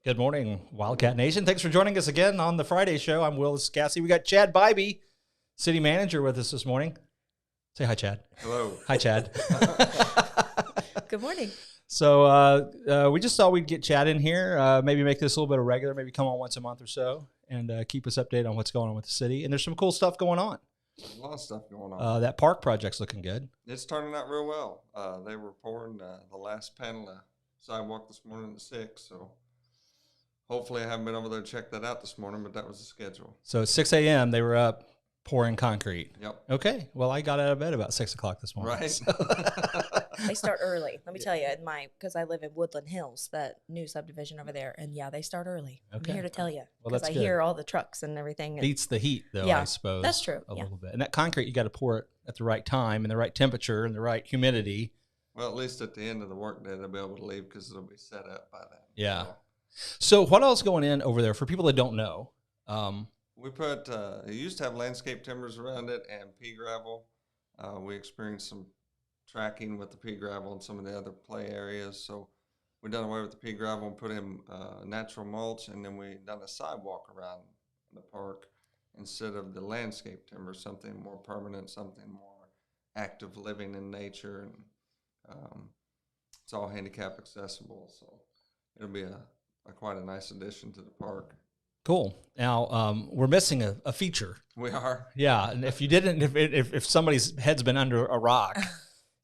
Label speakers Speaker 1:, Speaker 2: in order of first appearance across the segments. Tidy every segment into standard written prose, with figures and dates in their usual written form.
Speaker 1: Good morning, Wildcat Nation. Thanks for joining us again on the Friday show. I'm Will. This is Cassi. We got Chad Bybee, city manager, with us this morning. Say hi, Chad.
Speaker 2: Hello.
Speaker 1: Hi, Chad.
Speaker 3: Good morning.
Speaker 1: So we just thought we'd get Chad in here, maybe make this a little bit of regular, maybe come on once a month or so, and keep us updated on what's going on with the city. And there's some cool stuff going on.
Speaker 2: A lot of stuff going on.
Speaker 1: That park project's looking good.
Speaker 2: It's turning out real well. They were pouring the last panel of sidewalk this morning at 6, so hopefully I haven't been over there to check that out this morning, but that was the schedule.
Speaker 1: So at 6 a.m. they were up pouring concrete.
Speaker 2: Yep.
Speaker 1: Okay. Well, I got out of bed about 6 o'clock this morning.
Speaker 2: Right.
Speaker 1: So.
Speaker 3: They start early. Let me tell you, because I live in Woodland Hills, that new subdivision over there, and yeah, they start early.
Speaker 1: Okay.
Speaker 3: I'm here to tell you,
Speaker 1: Well,
Speaker 3: because
Speaker 1: that's
Speaker 3: I
Speaker 1: good.
Speaker 3: hear all the trucks and everything.
Speaker 1: Beats the heat, though,
Speaker 3: Yeah,
Speaker 1: I suppose.
Speaker 3: that's true,
Speaker 1: A
Speaker 3: yeah.
Speaker 1: little bit. And that concrete, you got to pour it at the right time and the right temperature and the right humidity.
Speaker 2: Well, at least at the end of the workday, they'll be able to leave because it'll be set up by then.
Speaker 1: Yeah. So what else going in over there for people that don't know?
Speaker 2: We put, it used to have landscape timbers around it and pea gravel. We experienced some tracking with the pea gravel and some of the other play areas. So we done away with the pea gravel and put in natural mulch, and then we done a sidewalk around the park instead of the landscape timber, something more permanent, something more active living in nature. And it's all handicap accessible. So it'll be quite a nice addition to the park.
Speaker 1: Cool. Now we're missing a feature.
Speaker 2: We are.
Speaker 1: Yeah, and if you didn't, if somebody's head's been under a rock,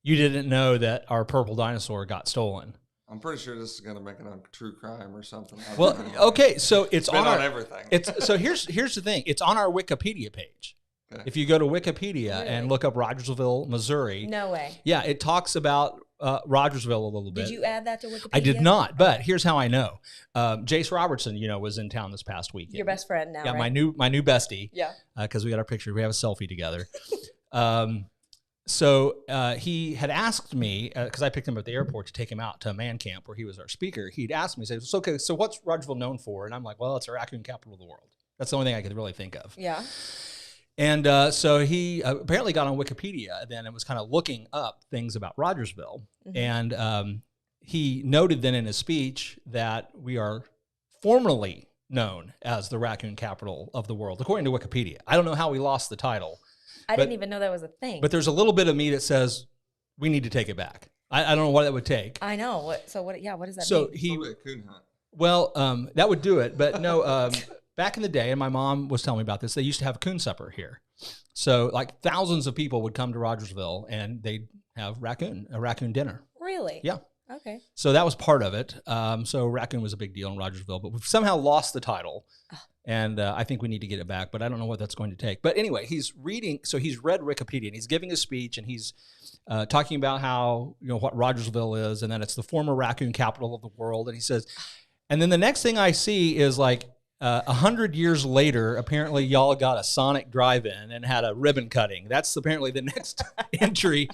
Speaker 1: you didn't know that our purple dinosaur got stolen.
Speaker 2: I'm pretty sure this is going to make it on true crime or something.
Speaker 1: Well, okay, so it's
Speaker 2: been
Speaker 1: on
Speaker 2: on everything.
Speaker 1: So here's the thing. It's on our Wikipedia page.
Speaker 2: Okay.
Speaker 1: If you go to Wikipedia
Speaker 3: Really?
Speaker 1: and look up Rogersville, Missouri,
Speaker 3: No way.
Speaker 1: yeah, it talks about Rogersville a little bit.
Speaker 3: Did you add that to Wikipedia?
Speaker 1: I did not, but here's how I know. Jace Robertson, was in town this past weekend.
Speaker 3: Your best friend now,
Speaker 1: Yeah,
Speaker 3: right?
Speaker 1: my new bestie.
Speaker 3: Yeah.
Speaker 1: Because we got our picture. We have a selfie together. So he had asked me, because I picked him up at the airport to take him out to a man camp where he was our speaker. He'd asked me, said, "Okay, so what's Rogersville known for?" And I'm like, "Well, it's a raccoon capital of the world." That's the only thing I could really think of.
Speaker 3: Yeah.
Speaker 1: And so he apparently got on Wikipedia then and was kind of looking up things about Rogersville.
Speaker 3: Mhm.
Speaker 1: And he noted then in his speech that we are formally known as the raccoon capital of the world, according to Wikipedia. I don't know how we lost the title.
Speaker 3: I didn't even know that was a thing.
Speaker 1: But there's a little bit of me that says we need to take it back. I don't know what that would take.
Speaker 3: I know. What does that
Speaker 1: So
Speaker 3: mean?
Speaker 1: he,
Speaker 2: Probably a coon hunt.
Speaker 1: well, that would do it. But no, back in the day, and my mom was telling me about this, they used to have a coon supper here. So like thousands of people would come to Rogersville and they'd have a raccoon dinner.
Speaker 3: Really?
Speaker 1: Yeah.
Speaker 3: Okay.
Speaker 1: So that was part of it. So raccoon was a big deal in Rogersville, but we've somehow lost the title. And I think we need to get it back, but I don't know what that's going to take. But anyway, he's read Wikipedia, and he's giving a speech, and he's talking about how, what Rogersville is, and that it's the former raccoon capital of the world. And he says, and then the next thing I see is like 100 years later, apparently y'all got a Sonic drive-in and had a ribbon cutting. That's apparently the next entry.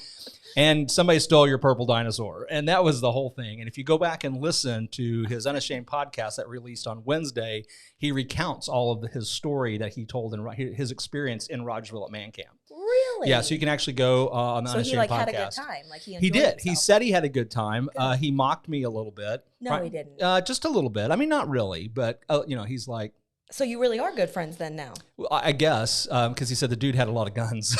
Speaker 1: And somebody stole your purple dinosaur. And that was the whole thing. And if you go back and listen to his Unashamed podcast that released on Wednesday, he recounts all of his story that he told in his experience in Rogersville at Man Camp.
Speaker 3: Really?
Speaker 1: Yeah, so you can actually go on the
Speaker 3: So
Speaker 1: Unashamed
Speaker 3: he
Speaker 1: podcast.
Speaker 3: had a good time. Like he
Speaker 1: He
Speaker 3: enjoyed
Speaker 1: did. He
Speaker 3: himself.
Speaker 1: said he had a good time. He mocked me a little bit.
Speaker 3: No, he didn't.
Speaker 1: Just a little bit. I mean, not really, but he's like,
Speaker 3: So you really are good friends then now?
Speaker 1: well, I guess, because he said the dude had a lot of guns.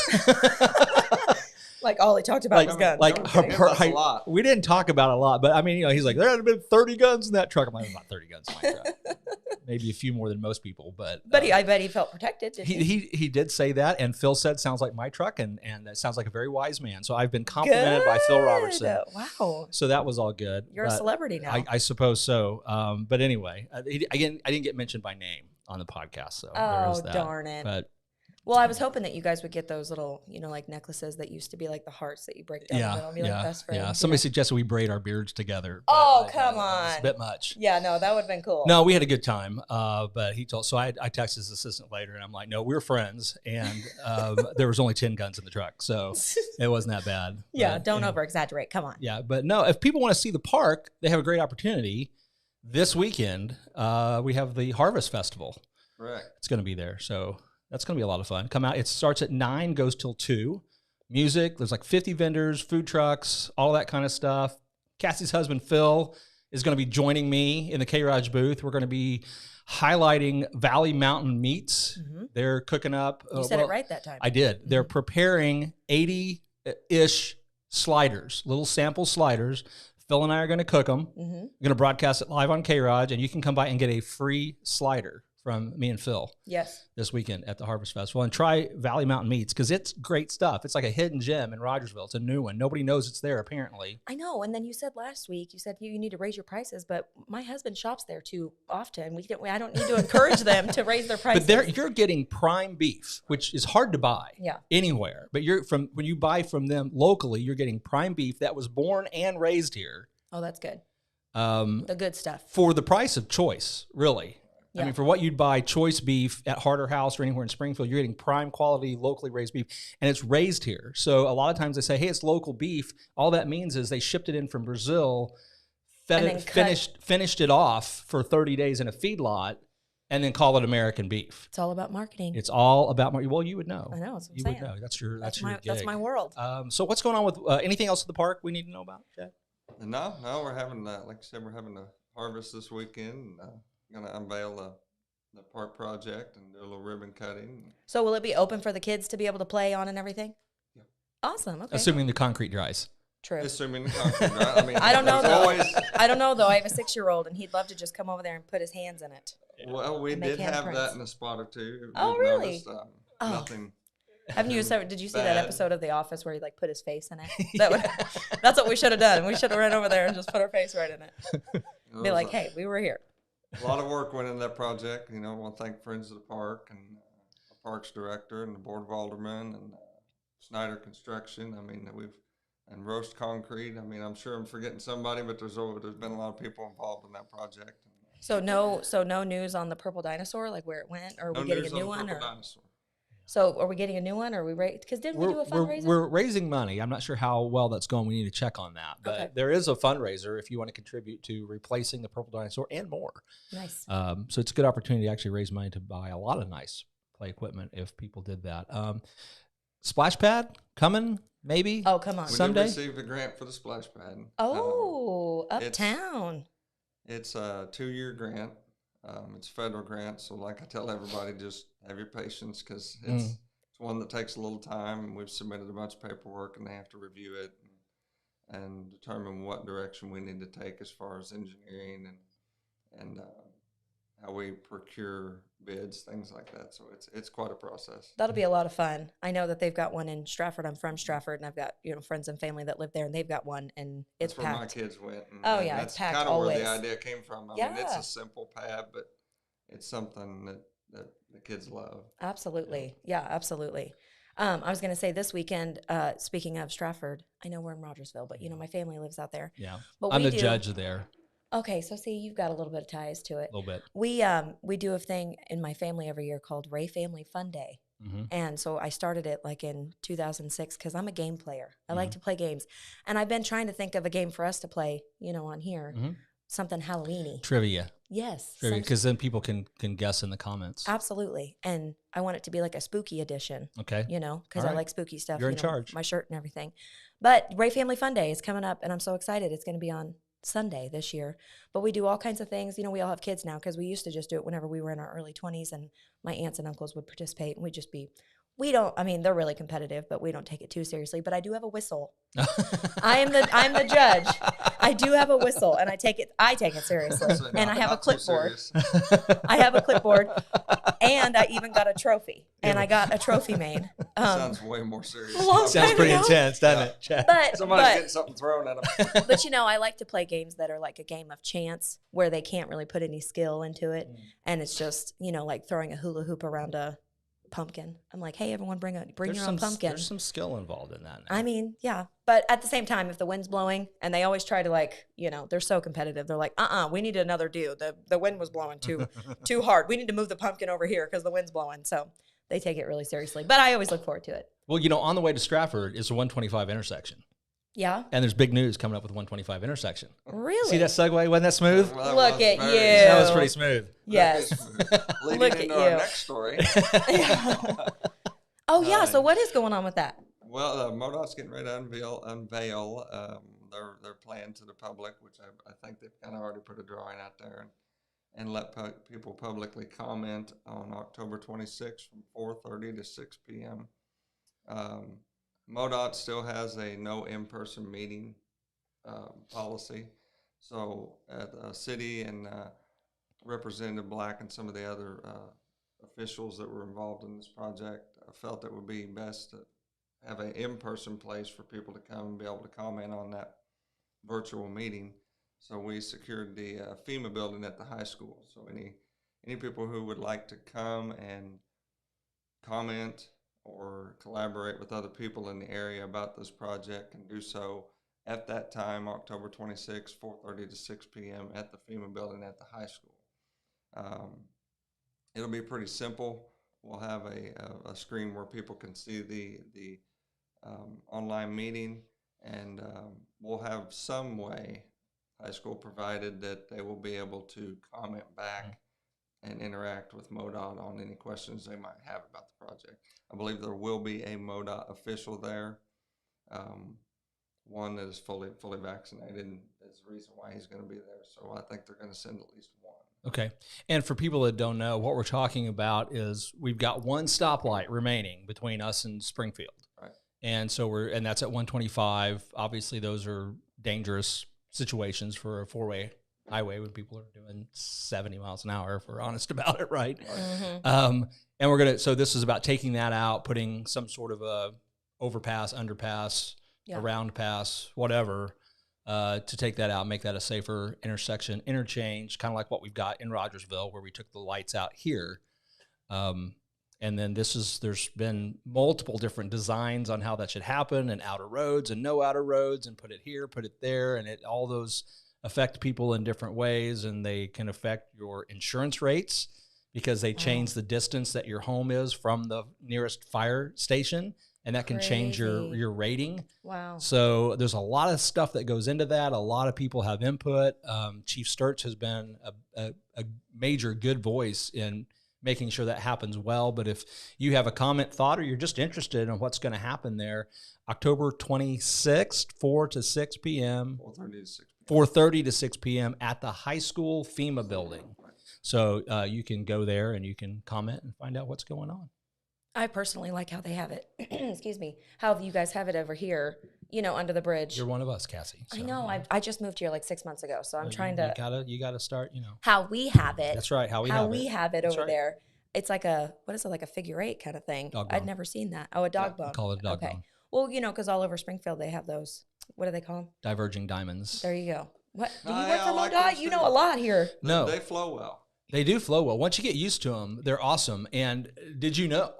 Speaker 3: Like all he talked about was guns.
Speaker 1: Like
Speaker 3: Okay.
Speaker 2: That's a lot.
Speaker 1: we didn't talk about it a lot, but I mean, he's like, there had been 30 guns in that truck. I'm like, about 30 guns in my truck. Maybe a few more than most people, but
Speaker 3: I bet he felt protected. Didn't he?
Speaker 1: he did say that, and Phil said sounds like my truck, and that sounds like a very wise man. So I've been complimented by Phil Robertson.
Speaker 3: Wow.
Speaker 1: So that was all good.
Speaker 3: You're a
Speaker 1: But
Speaker 3: celebrity now.
Speaker 1: I suppose so. But anyway, I didn't get mentioned by name on the podcast, so there is that.
Speaker 3: Darn it.
Speaker 1: But
Speaker 3: Well, I was hoping that you guys would get those little, like necklaces that used to be like the hearts that you break down the middle and be like best friends.
Speaker 1: yeah.
Speaker 3: you
Speaker 1: Somebody
Speaker 3: know?
Speaker 1: suggested we braid our beards together.
Speaker 3: Oh,
Speaker 1: but
Speaker 3: come
Speaker 1: It's a
Speaker 3: on.
Speaker 1: bit much.
Speaker 3: Yeah, no, that would have been cool.
Speaker 1: No, we had a good time. But he told, so I texted his assistant later, and I'm like, no, we're friends, and there was only 10 guns in the truck, so it wasn't that bad.
Speaker 3: Yeah,
Speaker 1: But,
Speaker 3: don't over exaggerate. Come on.
Speaker 1: Yeah, but no, if people want to see the park, they have a great opportunity. This weekend, we have the Harvest Festival.
Speaker 2: Correct.
Speaker 1: It's going to be there, so that's going to be a lot of fun. Come out. It starts at 9, goes till 2. Music. There's like 50 vendors, food trucks, all that kind of stuff. Cassie's husband, Phil, is going to be joining me in the K-ROG booth. We're going to be highlighting Valley Mountain Meats. They're cooking up.
Speaker 3: You said it right that time.
Speaker 1: I did. They're preparing 80-ish sliders, little sample sliders. Phil and I are going to cook them. We're going to broadcast it live on K-ROG, and you can come by and get a free slider from me and Phil.
Speaker 3: Yes.
Speaker 1: This weekend at the Harvest Festival, and try Valley Mountain Meats because it's great stuff. It's like a hidden gem in Rogersville. It's a new one. Nobody knows it's there apparently.
Speaker 3: I know. And then you said last week, you said you need to raise your prices, but my husband shops there too often. I don't need to encourage them to raise their prices.
Speaker 1: But you're getting prime beef, which is hard to buy anywhere. But when you buy from them locally, you're getting prime beef that was born and raised here.
Speaker 3: Oh, that's good. The good stuff.
Speaker 1: For the price of choice, really.
Speaker 3: Yeah.
Speaker 1: I mean, for what you'd buy choice beef at Harder House or anywhere in Springfield, you're getting prime quality, locally raised beef, and it's raised here. So a lot of times they say, hey, it's local beef. All that means is they shipped it in from Brazil, finished it off for 30 days in a feedlot, and then call it American beef.
Speaker 3: It's all about marketing.
Speaker 1: It's all about marketing. Well, you would know.
Speaker 3: I know. That's what
Speaker 1: you
Speaker 3: I'm
Speaker 1: would
Speaker 3: saying.
Speaker 1: know. That's your gig.
Speaker 3: That's my world.
Speaker 1: So what's going on with anything else at the park we need to know about, Chad?
Speaker 2: No, we're having, like I said, we're having a harvest this weekend. Going to unveil the park project and do a little ribbon cutting.
Speaker 3: So will it be open for the kids to be able to play on and everything?
Speaker 2: Yeah.
Speaker 3: Awesome. Okay.
Speaker 1: Assuming the concrete dries.
Speaker 3: True.
Speaker 2: Assuming the concrete dries. I mean,
Speaker 3: I don't know though.
Speaker 2: always...
Speaker 3: I don't know though. I have a 6-year-old and he'd love to just come over there and put his hands in it.
Speaker 2: Well, we did have that in a spot or two.
Speaker 3: Oh,
Speaker 2: We've
Speaker 3: really?
Speaker 2: Noticed,
Speaker 3: Did
Speaker 2: nothing.
Speaker 3: you see
Speaker 2: bad.
Speaker 3: that episode of The Office where he like put his face in it? That's what we should have done. We should have run over there and just put our face right in it. Be like, hey, we were here.
Speaker 2: A lot of work went into that project. I want to thank Friends of the Park and the Parks Director and the Board of Aldermen and Snyder Construction. I mean, and Roast Concrete. I mean, I'm sure I'm forgetting somebody, but there's been a lot of people involved in that project.
Speaker 3: So no news on the purple dinosaur, like where it went, or are we getting a new one?
Speaker 2: Dinosaur.
Speaker 3: So are we getting a new one, or are we because didn't we do a fundraiser?
Speaker 1: We're raising money. I'm not sure how well that's going. We need to check on that. But there is a fundraiser if you want to contribute to replacing the purple dinosaur and more.
Speaker 3: Nice.
Speaker 1: So it's a good opportunity to actually raise money to buy a lot of nice play equipment if people did that. Splash pad coming maybe.
Speaker 3: Oh, come on.
Speaker 1: Someday.
Speaker 2: We did receive a grant for the splash pad.
Speaker 3: Oh, uptown.
Speaker 2: It's a 2-year grant. It's a federal grant, so like I tell everybody, just have your patience because it's one that takes a little time. And we've submitted a bunch of paperwork, and they have to review it and determine what direction we need to take as far as engineering and how we procure bids, things like that. So it's quite a process.
Speaker 3: That'll be a lot of fun. I know that they've got one in Stratford. I'm from Stratford, and I've got friends and family that live there, and they've got one, and it's
Speaker 2: That's where
Speaker 3: packed.
Speaker 2: my kids went. And,
Speaker 3: oh
Speaker 2: and
Speaker 3: yeah,
Speaker 2: that's
Speaker 3: it's packed
Speaker 2: kind of
Speaker 3: always.
Speaker 2: where the idea came from. I
Speaker 3: Yeah.
Speaker 2: mean, it's a simple pad, but it's something that the kids love.
Speaker 3: Absolutely. Yeah, absolutely. I was going to say this weekend, speaking of Stratford, I know we're in Rogersville, but my family lives out there.
Speaker 1: Yeah.
Speaker 3: But
Speaker 1: I'm the judge there.
Speaker 3: Okay, so see, you've got a little bit of ties to it.
Speaker 1: A little bit.
Speaker 3: We do a thing in my family every year called Ray Family Fun Day. And so I started it like in 2006 because I'm a game player. I like to play games. And I've been trying to think of a game for us to play, on here. Something Halloween-y.
Speaker 1: Trivia.
Speaker 3: Yes.
Speaker 1: Trivia, because then people can guess in the comments.
Speaker 3: Absolutely. And I want it to be like a spooky edition.
Speaker 1: Okay.
Speaker 3: Because I like spooky stuff.
Speaker 1: You're in charge.
Speaker 3: My shirt and everything. But Ray Family Fun Day is coming up, and I'm so excited. It's going to be on Sunday this year. But we do all kinds of things. We all have kids now because we used to just do it whenever we were in our early 20s, and my aunts and uncles would participate, and we'd just be they're really competitive, but we don't take it too seriously. But I do have a whistle. I'm the judge. I do have a whistle, and I take it seriously.
Speaker 2: So
Speaker 3: and I have a clipboard.
Speaker 2: clipboard.
Speaker 3: I have a clipboard, and I even got a trophy. And I got a trophy made.
Speaker 2: Sounds way more serious.
Speaker 1: Sounds pretty intense, doesn't it, Chad?
Speaker 2: Somebody's getting something thrown at them.
Speaker 3: But I like to play games that are like a game of chance where they can't really put any skill into it. And it's just, like throwing a hula hoop around a pumpkin. I'm like, hey, everyone bring your own pumpkin.
Speaker 1: There's some skill involved in that now.
Speaker 3: I mean, yeah. But at the same time, if the wind's blowing, and they always try to they're so competitive. They're like, we need another due. The wind was blowing too hard. We need to move the pumpkin over here because the wind's blowing. So they take it really seriously. But I always look forward to it.
Speaker 1: Well, on the way to Stratford is the 125 intersection.
Speaker 3: Yeah.
Speaker 1: And there's big news coming up with the 125 intersection.
Speaker 3: Really?
Speaker 1: See that segue? Wasn't that smooth?
Speaker 2: Well,
Speaker 3: Look at you.
Speaker 1: That was pretty smooth.
Speaker 3: Yes.
Speaker 2: Leading
Speaker 3: Look at
Speaker 2: into our
Speaker 3: you.
Speaker 2: next story.
Speaker 3: Oh, yeah. So what is going on with that?
Speaker 2: Well, MoDOT's getting ready to unveil their plan to the public, which I think they've kind of already put a drawing out there and let people publicly comment on October 26th from 4:30 to 6 p.m. MoDOT still has a no in-person meeting policy. So the city and Representative Black and some of the other officials that were involved in this project felt it would be best to have an in-person place for people to come and be able to comment on that virtual meeting. So we secured the FEMA building at the high school. So any people who would like to come and comment or collaborate with other people in the area about this project can do so at that time, October 26th, 4:30 to 6 p.m. at the FEMA building at the high school. It'll be pretty simple. We'll have a screen where people can see the online meeting, and we'll have some way, high school provided, that they will be able to comment back and interact with MoDOT on any questions they might have about the project. I believe there will be a MoDOT official there, one that is fully vaccinated, and is the reason why he's going to be there. So I think they're going to send at least one.
Speaker 1: Okay. And for people that don't know, what we're talking about is we've got one stoplight remaining between us and Springfield.
Speaker 2: Right.
Speaker 1: And so and that's at 125. Obviously, those are dangerous situations for a four-way highway when people are doing 70 miles an hour, if we're honest about it, right?
Speaker 3: Mm-hmm.
Speaker 1: And so this is about taking that out, putting some sort of a overpass, underpass, a round pass, whatever, to take that out, make that a safer intersection, interchange, kind of like what we've got in Rogersville, where we took the lights out here. And then there's been multiple different designs on how that should happen, and outer roads and no outer roads, and put it here, put it there, and all those affect people in different ways, and they can affect your insurance rates because they change the distance that your home is from the nearest fire station, and that can change your rating.
Speaker 3: Wow.
Speaker 1: So there's a lot of stuff that goes into that. A lot of people have input. Chief Sturts has been a major good voice in making sure that happens well. But if you have a comment, thought, or you're just interested in what's going to happen there, October 26th, 4 to 6 p.m. 4:30 to 6 p.m. at the high school FEMA building. So you can go there and you can comment and find out what's going on.
Speaker 3: I personally like how they have it. Excuse me. How you guys have it over here, under the bridge.
Speaker 1: You're one of us, Cassie.
Speaker 3: So, I know. I just moved here like 6 months ago, so I'm trying to.
Speaker 1: You gotta start.
Speaker 3: How we have it.
Speaker 1: That's right. How we have it
Speaker 3: over there. It's like what is it, like a figure eight kind of thing?
Speaker 1: Dog
Speaker 3: I'd
Speaker 1: bone.
Speaker 3: never seen that. Oh, a dog bone.
Speaker 1: Call it a dog bone.
Speaker 3: Well, because all over Springfield they have those. What do they call them?
Speaker 1: Diverging diamonds.
Speaker 3: There you go. What? Do you work for MoDOT? You know a lot here.
Speaker 1: No,
Speaker 2: they flow well.
Speaker 1: They do flow well. Once you get used to them, they're awesome. And did you know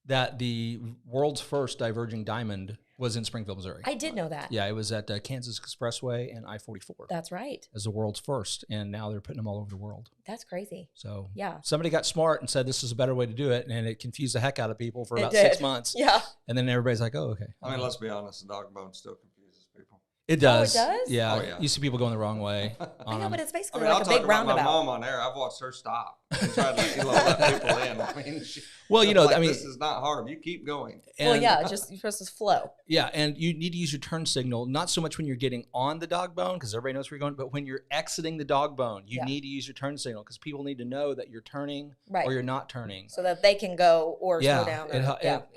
Speaker 1: that the world's first diverging diamond was in Springfield, Missouri?
Speaker 3: I did know that.
Speaker 1: Yeah, it was at Kansas Expressway and I-44.
Speaker 3: That's right.
Speaker 1: As the world's first, and now they're putting them all over the world.
Speaker 3: That's crazy.
Speaker 1: So
Speaker 3: yeah,
Speaker 1: somebody got smart and said this is a better way to do it, and it confused the heck out of people for about 6 months.
Speaker 3: Yeah.
Speaker 1: And then everybody's like, oh, okay.
Speaker 2: I mean, let's be honest, the dog bone still confuses people.
Speaker 1: It does.
Speaker 3: Oh, it does?
Speaker 1: Yeah.
Speaker 2: Oh, yeah.
Speaker 1: You see people going the wrong way.
Speaker 3: I know, but it's basically
Speaker 2: I'll
Speaker 3: like a
Speaker 2: talk
Speaker 3: big
Speaker 2: about
Speaker 3: roundabout.
Speaker 2: my mom on air. I've watched her stop and try to let people in. I mean, this is not hard. You keep going.
Speaker 3: Well, yeah, just you're supposed to flow.
Speaker 1: Yeah, and you need to use your turn signal, not so much when you're getting on the dog bone, because everybody knows where you're going, but when you're exiting the dog bone, you need to use your turn signal, because people need to know that you're turning or you're not turning.
Speaker 3: So that they can go or slow down.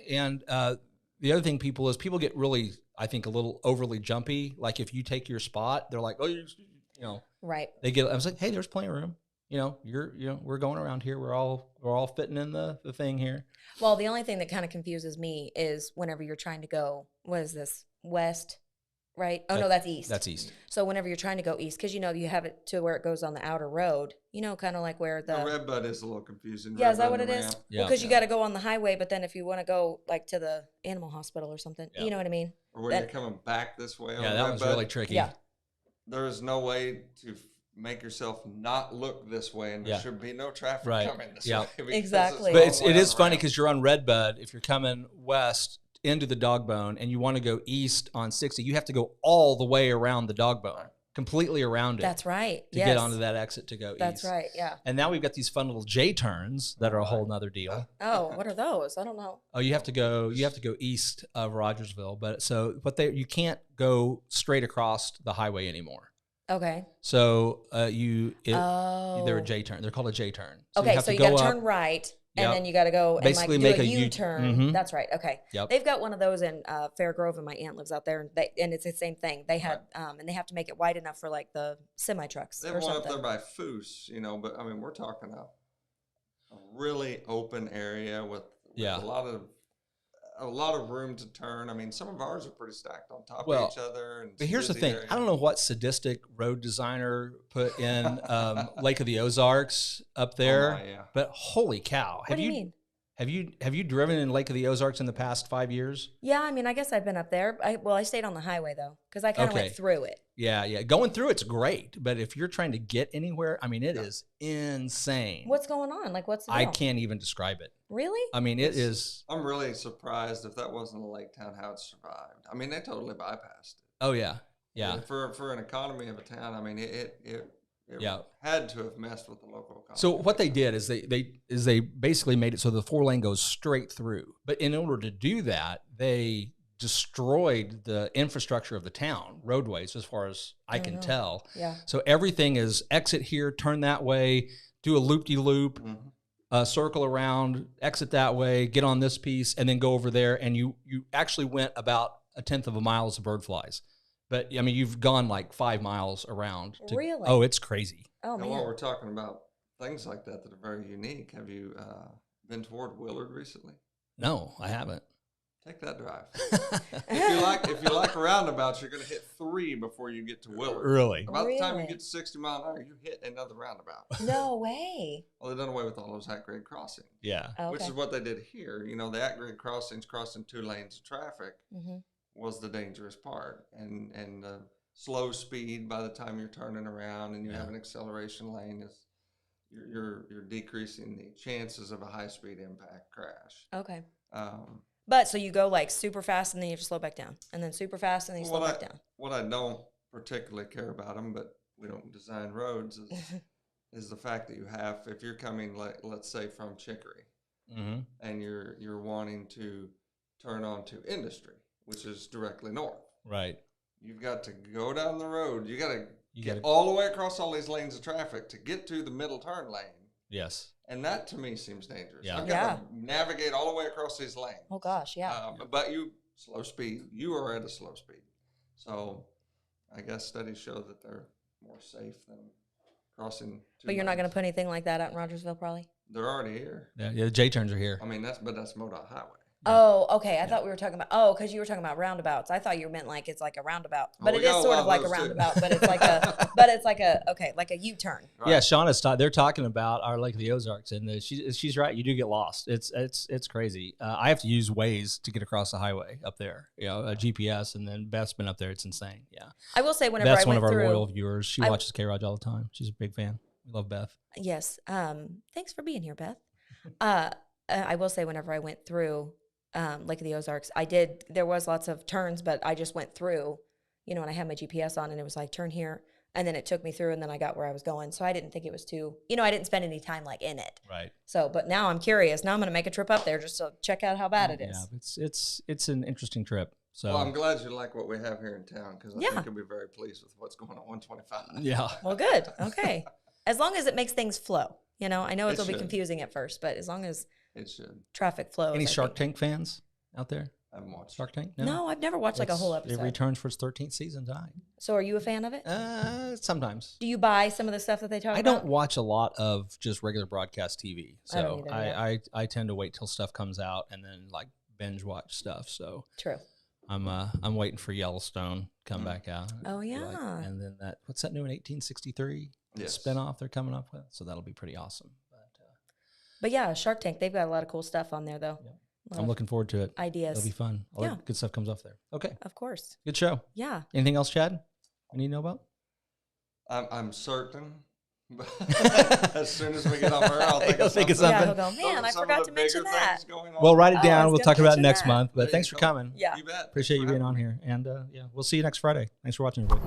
Speaker 1: And the other thing people get really, I think, a little overly jumpy. Like if you take your spot, they're like, oh,
Speaker 3: right.
Speaker 1: They get. I was like, hey, there's plenty of room. We're going around here. We're all fitting in the thing here.
Speaker 3: Well, the only thing that kind of confuses me is whenever you're trying to go, what is this, west, right? Oh, no, that's east.
Speaker 1: That's east.
Speaker 3: So whenever you're trying to go east, because, you have it to where it goes on the outer road, kind of like where the
Speaker 2: Red Bud is a little confusing.
Speaker 3: Yeah, is that what it is?
Speaker 1: Yeah.
Speaker 3: Because you got to go on the highway, but then if you want to go like to the animal hospital or something, you know what I mean?
Speaker 2: Or when you're coming back this way.
Speaker 1: Yeah, that was really tricky.
Speaker 3: Yeah.
Speaker 2: There is no way to make yourself not look this way, and there should be no traffic coming this way.
Speaker 3: Exactly.
Speaker 1: But it is funny because you're on Red Bud. If you're coming west into the dog bone and you want to go east on 60, you have to go all the way around the dog bone. completely around it.
Speaker 3: That's right.
Speaker 1: To get onto that exit to go east.
Speaker 3: That's right. Yeah.
Speaker 1: And now we've got these fun little J turns that are a whole nother deal.
Speaker 3: Oh, what are those? I don't know.
Speaker 1: Oh, you have to go east of Rogersville, you can't go straight across the highway anymore.
Speaker 3: Okay.
Speaker 1: So they're a J turn. They're called a J turn.
Speaker 3: So you got to turn right. And then you got to go and
Speaker 1: basically
Speaker 3: like do
Speaker 1: make
Speaker 3: a U-turn.
Speaker 1: Mm-hmm.
Speaker 3: That's right. Okay.
Speaker 1: Yep.
Speaker 3: They've got one of those in Fair Grove, and my aunt lives out there, and it's the same thing. They had, and they have to make it wide enough for like the semi trucks.
Speaker 2: They have one up there by Foose, but I mean, we're talking a really open area with a lot of room to turn. I mean, some of ours are pretty stacked on top of each other.
Speaker 1: But here's the thing. I don't know what sadistic road designer put in Lake of the Ozarks up there, but holy cow.
Speaker 3: What do you mean?
Speaker 1: Have you driven in Lake of the Ozarks in the past 5 years?
Speaker 3: Yeah, I mean, I guess I've been up there. I stayed on the highway, though, because I kind of went through it.
Speaker 1: Yeah. Going through it's great, but if you're trying to get anywhere, I mean, it is insane.
Speaker 3: What's going on? Like, what's the deal?
Speaker 1: I can't even describe it.
Speaker 3: Really?
Speaker 1: I mean, it is.
Speaker 2: I'm really surprised if that wasn't a lake town, how it survived. I mean, they totally bypassed it.
Speaker 1: Oh, yeah. Yeah.
Speaker 2: For an economy of a town, I mean, it had to have messed with the local economy.
Speaker 1: So what they did is they basically made it so the 4-lane goes straight through. But in order to do that, they destroyed the infrastructure of the town, roadways, as far as I can tell.
Speaker 3: Yeah.
Speaker 1: So everything is exit here, turn that way, do a loop-de-loop, circle around, exit that way, get on this piece, and then go over there. And you actually went about 1/10 of a mile as the bird flies. But, I mean, you've gone like 5 miles around.
Speaker 3: Really?
Speaker 1: Oh, it's crazy.
Speaker 3: Oh, man.
Speaker 2: And while we're talking about things like that are very unique, have you been toward Willard recently?
Speaker 1: No, I haven't.
Speaker 2: Take that drive. If you like roundabouts, you're going to hit 3 before you get to Willard.
Speaker 1: Really?
Speaker 2: About the time you get to 60 mile an hour, you hit another roundabout.
Speaker 3: No way.
Speaker 2: Well, they've done away with all those at-grade crossings.
Speaker 1: Yeah.
Speaker 3: Okay.
Speaker 2: Which is what they did here. The at-grade crossings crossing 2 lanes of traffic was the dangerous part. And the slow speed by the time you're turning around and you have an acceleration lane is you're decreasing the chances of a high-speed impact crash.
Speaker 3: Okay. But so you go like super fast and then you have to slow back down, and then super fast and then you slow back down.
Speaker 2: What I don't particularly care about them, but we don't design roads, is the fact that you have, if you're coming, let's say from Chicory, and you're wanting to turn onto Industry, which is directly north.
Speaker 1: Right.
Speaker 2: You've got to go down the road. You got to get all the way across all these lanes of traffic to get to the middle turn lane.
Speaker 1: Yes.
Speaker 2: And that to me seems dangerous.
Speaker 1: Yeah.
Speaker 2: I've got to navigate all the way across these lanes.
Speaker 3: Oh gosh, yeah.
Speaker 2: But slow speed. You are at a slow speed. So I guess studies show that they're more safe than crossing.
Speaker 3: But you're not going to put anything like that out in Rogersville, probably?
Speaker 2: They're already here.
Speaker 1: Yeah, the J-turns are here.
Speaker 2: I mean, that's MoDOT highway.
Speaker 3: Oh, okay. I thought we were talking about, because you were talking about roundabouts. I thought you meant like it's like a roundabout, but it is sort of like a roundabout, but it's like a U-turn.
Speaker 1: Right. Yeah, Shauna's they're talking about our Lake of the Ozarks, and she's right. You do get lost. It's crazy. I have to use Waze to get across the highway up there. A GPS, and then Beth's been up there. It's insane. Yeah.
Speaker 3: I will say whenever
Speaker 1: Beth's
Speaker 3: I went
Speaker 1: one of
Speaker 3: through,
Speaker 1: our loyal viewers. She watches K-ROG all the time. She's a big fan. We love Beth.
Speaker 3: Yes. Thanks for being here, Beth. I will say whenever I went through Lake of the Ozarks, there was lots of turns, but I just went through, and I had my GPS on, and it was like, turn here, and then it took me through, and then I got where I was going. So I didn't think it was too, I didn't spend any time like in it.
Speaker 1: Right.
Speaker 3: So, but now I'm curious. Now I'm going to make a trip up there just to check out how bad it is.
Speaker 1: Yeah, it's an interesting trip. So.
Speaker 2: Well, I'm glad you like what we have here in town, because I think you'll be very pleased with what's going on 125.
Speaker 1: Yeah.
Speaker 3: Well, good. Okay. As long as it makes things flow. I know it'll be confusing at first, but as long as
Speaker 2: it should
Speaker 3: traffic flows.
Speaker 1: Any Shark Tank fans out there?
Speaker 2: I haven't watched
Speaker 1: Shark Tank.
Speaker 3: No, I've never watched like a whole episode.
Speaker 1: It returns for its 13th season tonight.
Speaker 3: So, are you a fan of it?
Speaker 1: Sometimes.
Speaker 3: Do you buy some of the stuff that they talk about?
Speaker 1: I don't watch a lot of just regular broadcast TV, so
Speaker 3: I
Speaker 1: tend to wait till stuff comes out and then like binge watch stuff. So
Speaker 3: true.
Speaker 1: I'm waiting for Yellowstone to come back out.
Speaker 3: Oh yeah.
Speaker 1: And then what's that new in 1863 spinoff they're coming up with? So that'll be pretty awesome.
Speaker 3: But yeah, Shark Tank, they've got a lot of cool stuff on there though.
Speaker 1: Yeah. I'm looking forward to it.
Speaker 3: Ideas.
Speaker 1: It'll be fun. All the good stuff comes off there. Okay.
Speaker 3: Of course.
Speaker 1: Good show.
Speaker 3: Yeah.
Speaker 1: Anything else, Chad? You need to know about?
Speaker 2: I'm certain As soon as we get off air, I'll think
Speaker 1: You'll
Speaker 2: of
Speaker 1: think of
Speaker 2: something.
Speaker 3: Yeah,
Speaker 1: something.
Speaker 3: he'll go, man, I
Speaker 2: Some of
Speaker 3: forgot
Speaker 2: the
Speaker 3: to mention
Speaker 2: bigger
Speaker 3: that.
Speaker 2: things going on.
Speaker 1: Well, write it
Speaker 3: Oh, I
Speaker 1: down.
Speaker 3: was
Speaker 1: We'll
Speaker 3: gonna
Speaker 1: talk about it
Speaker 3: mention
Speaker 1: next
Speaker 3: that.
Speaker 1: month. But
Speaker 2: There
Speaker 1: thanks
Speaker 2: you
Speaker 1: for
Speaker 2: go.
Speaker 1: coming.
Speaker 3: Yeah.
Speaker 2: You bet.
Speaker 1: Appreciate you
Speaker 2: Thanks for
Speaker 1: being on
Speaker 2: having me.
Speaker 1: here. And yeah, we'll see you next Friday. Thanks for watching, everybody.